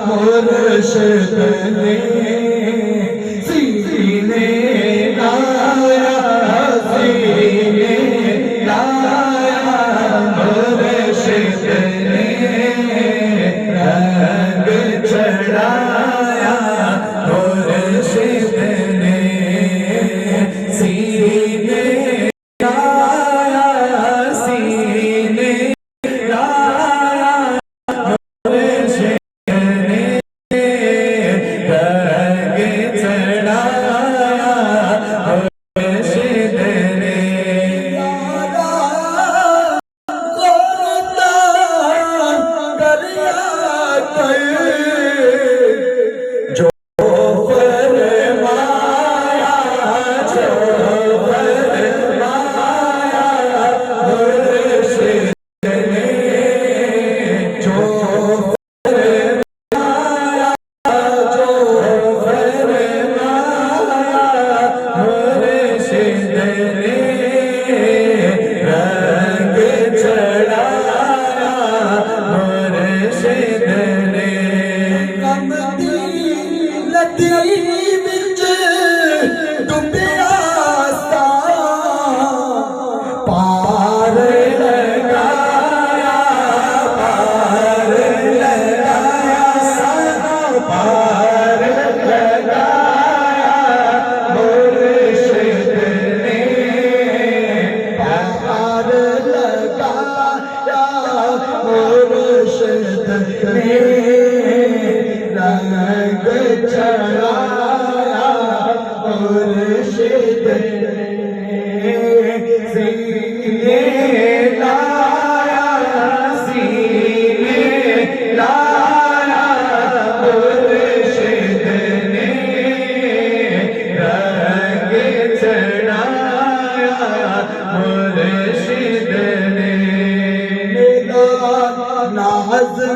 मुर्शिद ने सीने लाया, सीने लाया, मुर्शिद ने रंग चढ़ाया, मुर्शिद ने सीने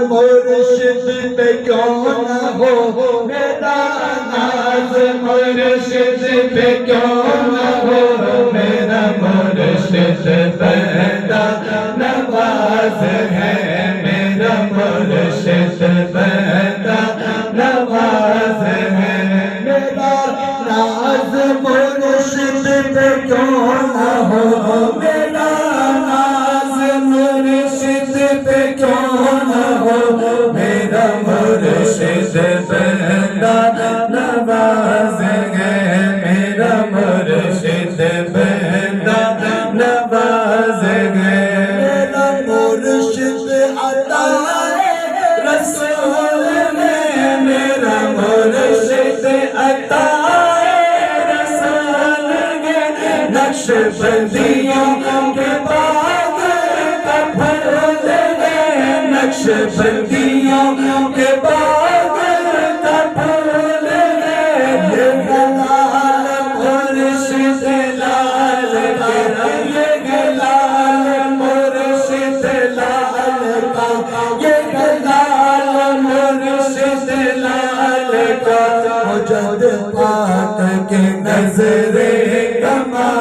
मुर्शिद पे क्यों न हो मेरा नाज, मुर्शिद पे क्यों न हो मेरा मुर्शिद पैदा नवाज है, मेरा मुर्शिद पैदा नवाज है, मेरा नाज मुर्शिद पे क्यों न हो मेरा नाज, मुर्शिद पे क्यों न हो मेरा मुर्शिद पैदा नवाज है, मेरा मुर्शिद पैदा नवाज है, मेरा मुर्शिद अता रसूल है, मेरा मुर्शिद अता रसूल है, नक्शबंदियों के बाद का फल है, नक्शबंदियों के बाद का फल है, ये गलाल मुर्शिद लाल का, ये गलाल मुर्शिद लाल का, ये गलाल मुर्शिद लाल का, मुजद्दिद पाक के नज़रे कमाल